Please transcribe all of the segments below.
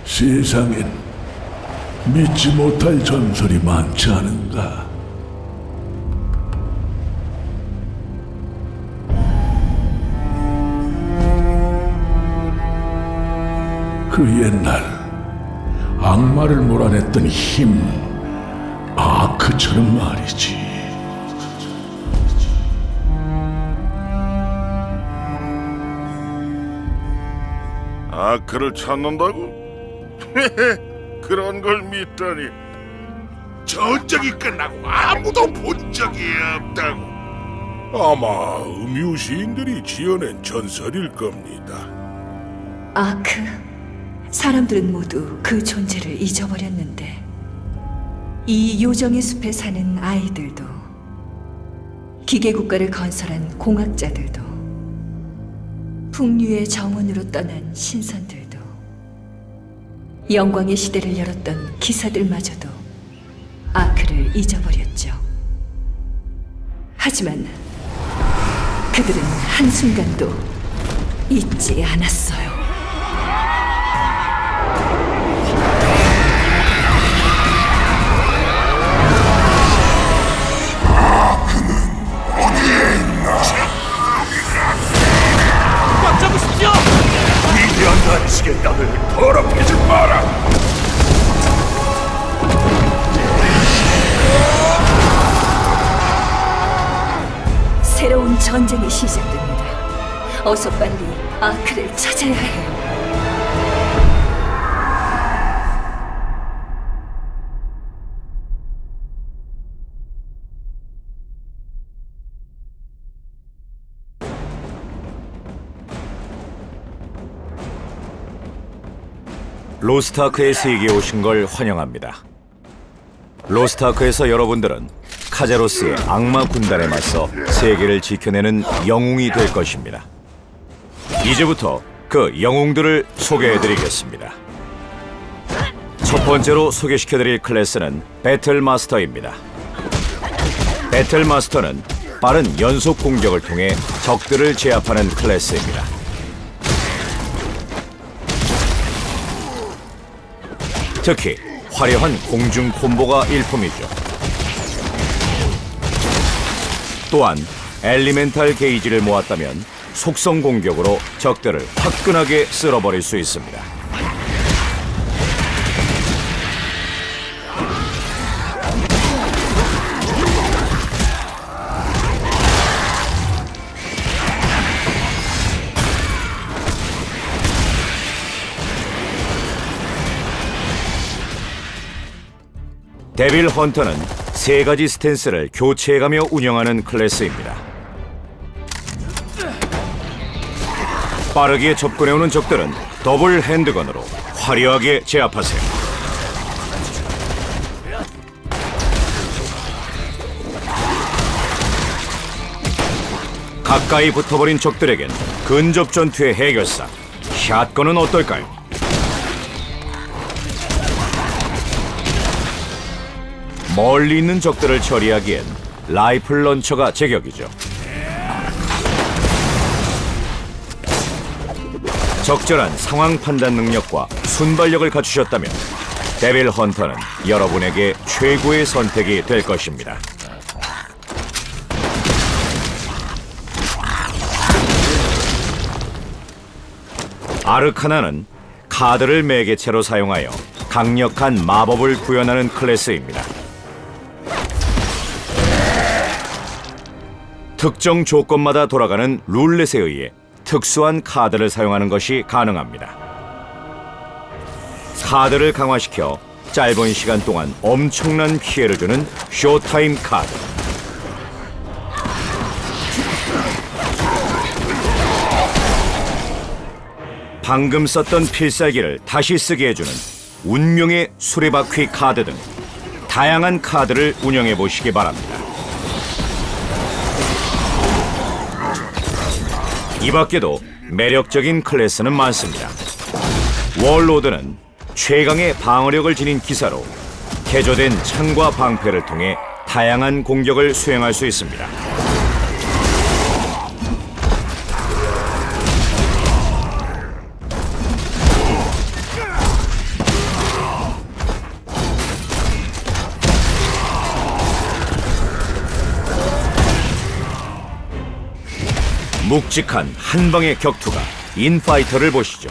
세상엔 믿지 못할 전설이 많지 않은가? 그 옛날 악마를 몰아냈던 힘, 아크처럼 말이지. 아크를 찾는다고? 그런 걸 믿다니. 전쟁이 끝나고 아무도 본 적이 없다고. 아마 음유 시인들이 지어낸 전설일 겁니다. 아크, 사람들은 모두 그 존재를 잊어버렸는데 이 요정의 숲에 사는 아이들도, 기계국가를 건설한 공학자들도, 풍류의 정원으로 떠난 신선들도, 영광의 시대를 열었던 기사들마저도 아크를 잊어버렸죠. 하지만 그들은 한순간도 잊지 않았어요. 위대한 단식의 땅을 더럽히지 마라. 새로운 전쟁이 시작됩니다. 어서 빨리 아크를 찾아야 해요. 로스트아크의 세계에 오신 걸 환영합니다. 로스트아크에서 여러분들은 카제로스의 악마 군단에 맞서 세계를 지켜내는 영웅이 될 것입니다. 이제부터 그 영웅들을 소개해드리겠습니다. 첫 번째로 소개시켜드릴 클래스는 배틀마스터입니다. 배틀마스터는 빠른 연속 공격을 통해 적들을 제압하는 클래스입니다. 특히 화려한 공중 콤보가 일품이죠. 또한 엘리멘탈 게이지를 모았다면 속성 공격으로 적들을 화끈하게 쓸어버릴 수 있습니다. 데빌 헌터는 세 가지 스탠스를 교체해가며 운영하는 클래스입니다. 빠르게 접근해오는 적들은 더블 핸드건으로 화려하게 제압하세요. 가까이 붙어버린 적들에겐 근접 전투의 해결사 샷건은 어떨까요? 멀리 있는 적들을 처리하기엔 라이플 런처가 제격이죠. 적절한 상황 판단 능력과 순발력을 갖추셨다면 데빌 헌터는 여러분에게 최고의 선택이 될 것입니다. 아르카나는 카드를 매개체로 사용하여 강력한 마법을 구현하는 클래스입니다. 특정 조건마다 돌아가는 룰렛에 의해 특수한 카드를 사용하는 것이 가능합니다. 카드를 강화시켜 짧은 시간 동안 엄청난 피해를 주는 쇼타임 카드. 방금 썼던 필살기를 다시 쓰게 해주는 운명의 수레바퀴 카드 등 다양한 카드를 운영해 보시기 바랍니다. 이 밖에도 매력적인 클래스는 많습니다. 월로드는 최강의 방어력을 지닌 기사로 개조된 창과 방패를 통해 다양한 공격을 수행할 수 있습니다. 묵직한 한 방의 격투가 인파이터를 보시죠.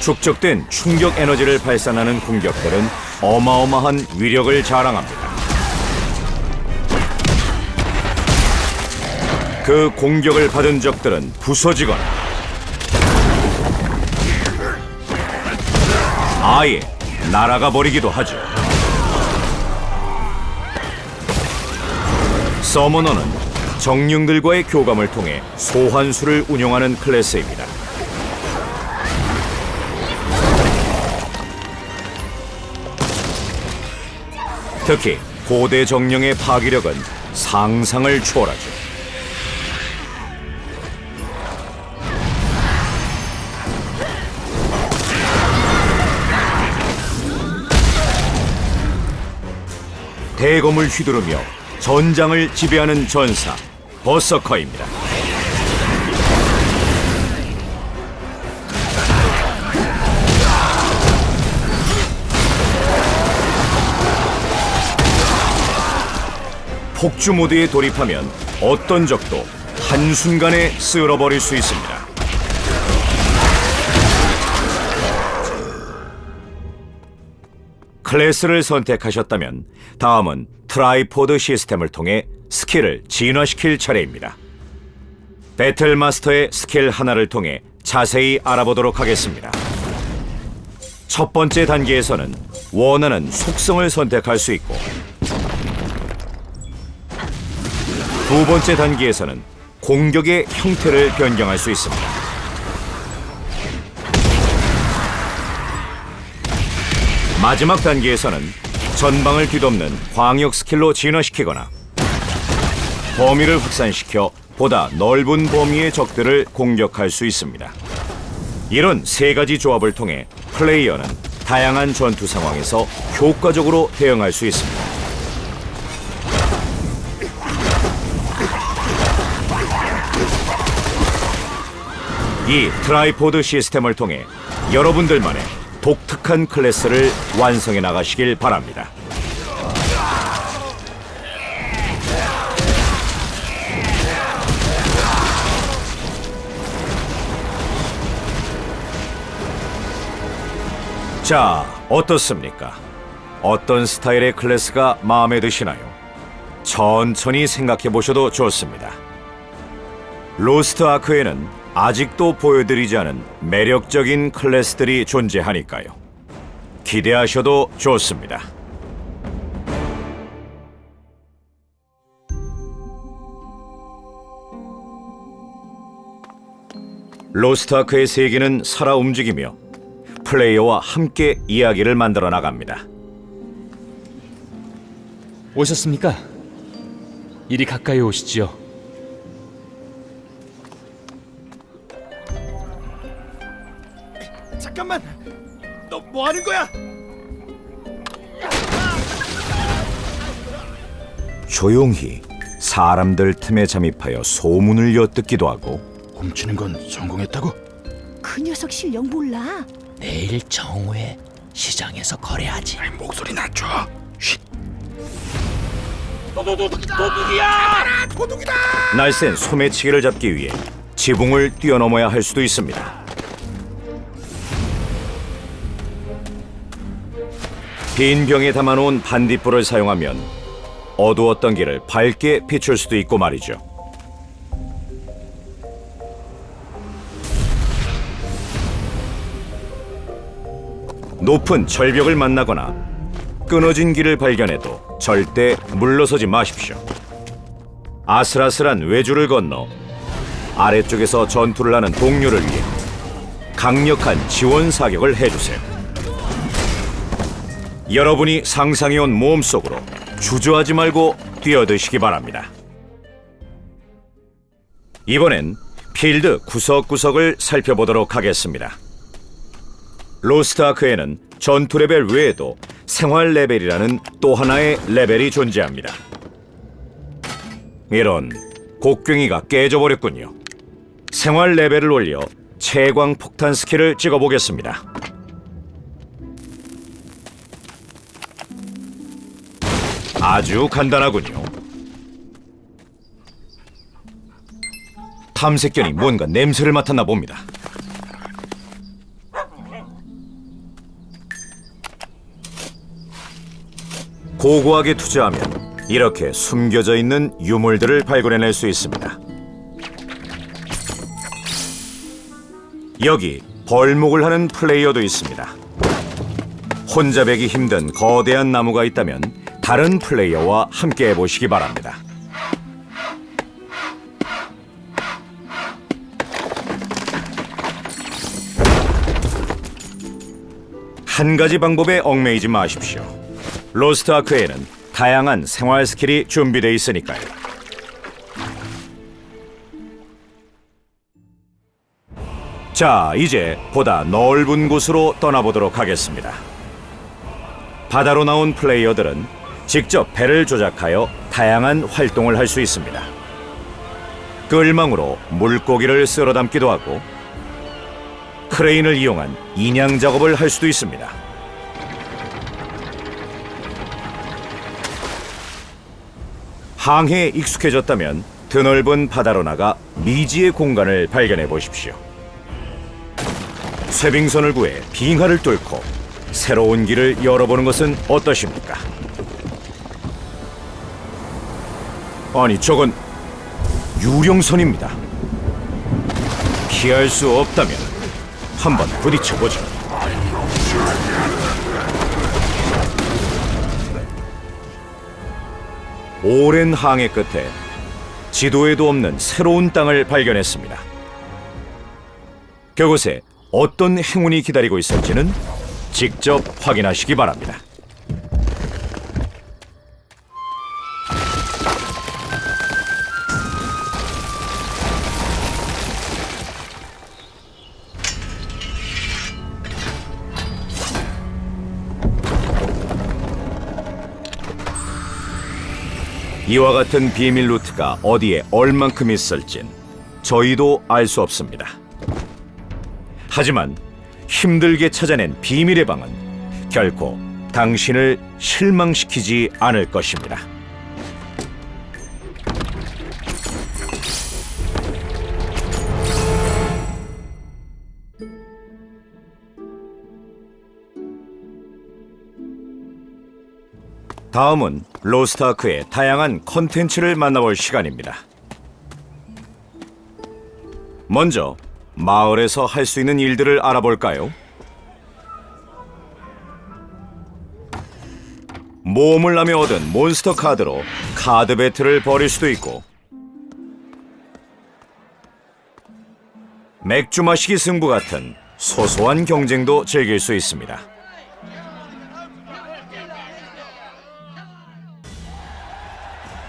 축적된 충격 에너지를 발산하는 공격들은 어마어마한 위력을 자랑합니다. 그 공격을 받은 적들은 부서지거나 아예 날아가 버리기도 하죠. 서머너는 정령들과의 교감을 통해 소환수를 운용하는 클래스입니다. 특히 고대 정령의 파괴력은 상상을 초월하죠. 대검을 휘두르며 전장을 지배하는 전사 버서커입니다. 폭주 모드에 돌입하면 어떤 적도 한순간에 쓸어버릴 수 있습니다. 클래스를 선택하셨다면 다음은 트라이포드 시스템을 통해 스킬을 진화시킬 차례입니다. 배틀마스터의 스킬 하나를 통해 자세히 알아보도록 하겠습니다. 첫 번째 단계에서는 원하는 속성을 선택할 수 있고, 두 번째 단계에서는 공격의 형태를 변경할 수 있습니다. 마지막 단계에서는 전방을 뒤덮는 광역 스킬로 진화시키거나 범위를 확산시켜 보다 넓은 범위의 적들을 공격할 수 있습니다. 이런 세 가지 조합을 통해 플레이어는 다양한 전투 상황에서 효과적으로 대응할 수 있습니다. 이 트라이포드 시스템을 통해 여러분들만의 독특한 클래스를 완성해 나가시길 바랍니다. 자, 어떻습니까? 어떤 스타일의 클래스가 마음에 드시나요? 천천히 생각해 보셔도 좋습니다. 로스트 아크에는 아직도 보여드리지 않은 매력적인 클래스들이 존재하니까요. 기대하셔도 좋습니다. 로스트 아크의 세계는 살아 움직이며 플레이어와 함께 이야기를 만들어 나갑니다. 오셨습니까? 이리 가까이 오시지요. 잠깐만, 너 뭐 하는 거야? 조용히 사람들 틈에 잠입하여 소문을 엿듣기도 하고, 훔치는 건 성공했다고? 그 녀석 실력 몰라. 내일 정오에 시장에서 거래하지. 목소리 낮춰. 쉿. 도둑이다! 날쌘 소매치기를 잡기 위해 지붕을 뛰어넘어야 할 수도 있습니다. 빈 병에 담아놓은 반딧불을 사용하면 어두웠던 길을 밝게 비출 수도 있고 말이죠. 높은 절벽을 만나거나 끊어진 길을 발견해도 절대 물러서지 마십시오. 아슬아슬한 외주를 건너 아래쪽에서 전투를 하는 동료를 위해 강력한 지원 사격을 해주세요. 여러분이 상상해온 모험 속으로 주저하지 말고 뛰어드시기 바랍니다. 이번엔 필드 구석구석을 살펴보도록 하겠습니다. 로스트 아크에는 전투 레벨 외에도 생활 레벨이라는 또 하나의 레벨이 존재합니다. 이런, 곡괭이가 깨져버렸군요. 생활 레벨을 올려 채광 폭탄 스킬을 찍어보겠습니다. 아주 간단하군요. 탐색견이 뭔가 냄새를 맡았나 봅니다. 고고하게 투자하면 이렇게 숨겨져 있는 유물들을 발견해낼 수 있습니다. 여기 벌목을 하는 플레이어도 있습니다. 혼자 베기 힘든 거대한 나무가 있다면 다른 플레이어와 함께 해보시기 바랍니다. 한 가지 방법에 얽매이지 마십시오. 로스트 아크에는 다양한 생활 스킬이 준비되어 있으니까요. 자, 이제 보다 넓은 곳으로 떠나보도록 하겠습니다. 바다로 나온 플레이어들은 직접 배를 조작하여 다양한 활동을 할 수 있습니다. 끌망으로 물고기를 쓸어 담기도 하고 크레인을 이용한 인양 작업을 할 수도 있습니다. 항해에 익숙해졌다면 드넓은 바다로 나가 미지의 공간을 발견해 보십시오. 쇠빙선을 구해 빙하를 뚫고 새로운 길을 열어보는 것은 어떠십니까? 아니, 저건 유령선입니다. 피할 수 없다면 한번 부딪혀보죠. 오랜 항해 끝에 지도에도 없는 새로운 땅을 발견했습니다. 그곳에 어떤 행운이 기다리고 있을지는 직접 확인하시기 바랍니다. 이와 같은 비밀 루트가 어디에 얼만큼 있을진 저희도 알 수 없습니다. 하지만 힘들게 찾아낸 비밀의 방은 결코 당신을 실망시키지 않을 것입니다. 다음은 로스트 아크의 다양한 컨텐츠를 만나볼 시간입니다. 먼저 마을에서 할 수 있는 일들을 알아볼까요? 모험을 하며 얻은 몬스터 카드로 카드 배틀을 벌일 수도 있고, 맥주 마시기 승부 같은 소소한 경쟁도 즐길 수 있습니다.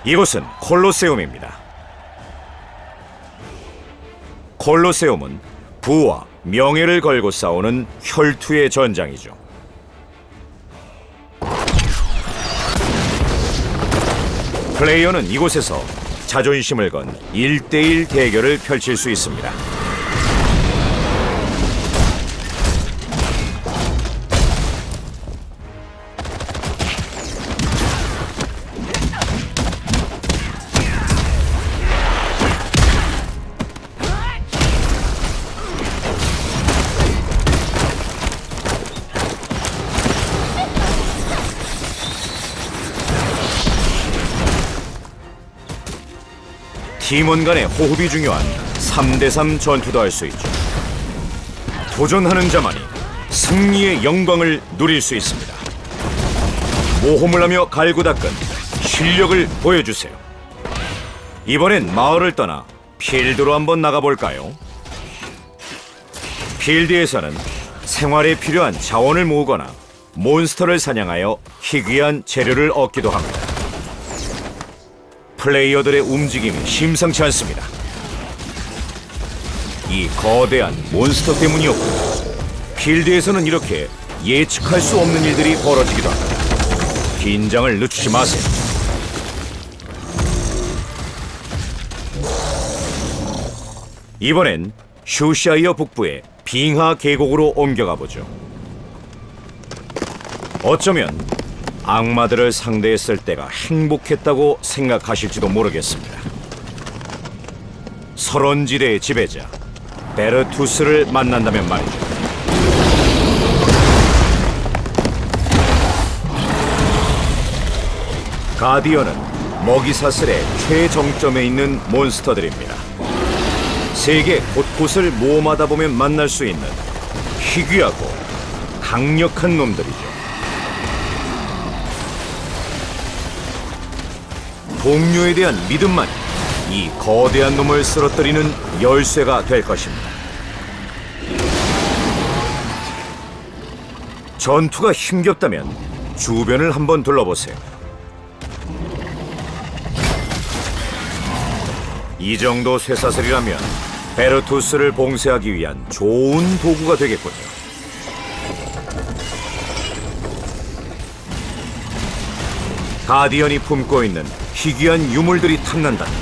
이곳은 콜로세움입니다. 콜로세움은 부와 명예를 걸고 싸우는 혈투의 전장이죠. 플레이어는 이곳에서 자존심을 건 1대1 대결을 펼칠 수 있습니다. 팀원 간의 호흡이 중요한 3대3 전투도 할 수 있죠. 도전하는 자만이 승리의 영광을 누릴 수 있습니다. 모험을 하며 갈고 닦은 실력을 보여주세요. 이번엔 마을을 떠나 필드로 한번 나가볼까요? 필드에서는 생활에 필요한 자원을 모으거나 몬스터를 사냥하여 희귀한 재료를 얻기도 합니다. 플레이어들의 움직임이 심상치 않습니다. 이 거대한 몬스터 때문이었고, 필드에서는 이렇게 예측할 수 없는 일들이 벌어지기도 합니다. 긴장을 늦추지 마세요. 이번엔 슈샤이어 북부의 빙하 계곡으로 옮겨가 보죠. 어쩌면 악마들을 상대했을 때가 행복했다고 생각하실지도 모르겠습니다. 설원지대의 지배자 베르투스를 만난다면 말이죠. 가디언은 먹이사슬의 최정점에 있는 몬스터들입니다. 세계 곳곳을 모험하다 보면 만날 수 있는 희귀하고 강력한 놈들이죠. 동료에 대한 믿음만이 이 거대한 놈을 쓰러뜨리는 열쇠가 될 것입니다. 전투가 힘겹다면 주변을 한번 둘러보세요. 이 정도 쇠사슬이라면 베르투스를 봉쇄하기 위한 좋은 도구가 되겠군요. 가디언이 품고 있는 희귀한 유물들이 탐난다면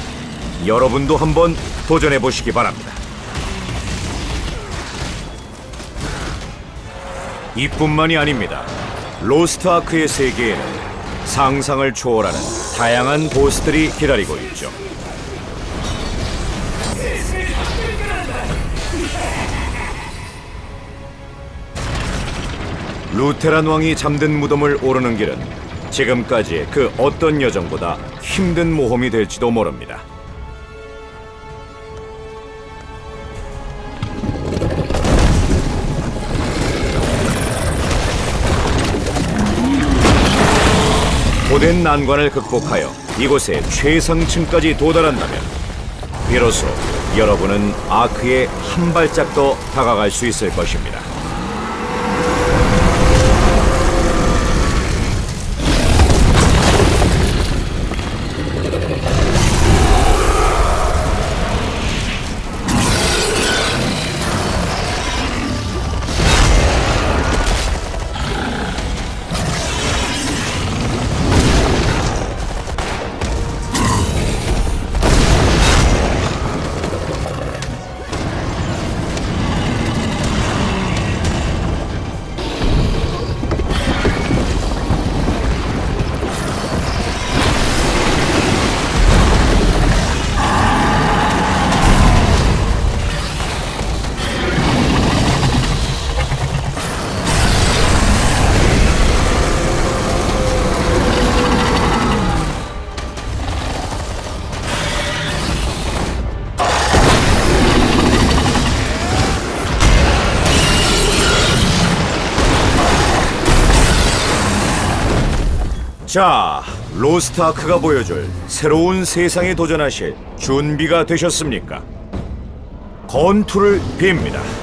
여러분도 한번 도전해 보시기 바랍니다. 이뿐만이 아닙니다. 로스트 아크의 세계에는 상상을 초월하는 다양한 보스들이 기다리고 있죠. 루테란 왕이 잠든 무덤을 오르는 길은 지금까지의 그 어떤 여정보다 힘든 모험이 될지도 모릅니다. 고된 난관을 극복하여 이곳의 최상층까지 도달한다면 비로소 여러분은 아크에 한 발짝 더 다가갈 수 있을 것입니다. 자, 로스트 아크가 보여줄 새로운 세상에 도전하실 준비가 되셨습니까? 건투를 빕니다.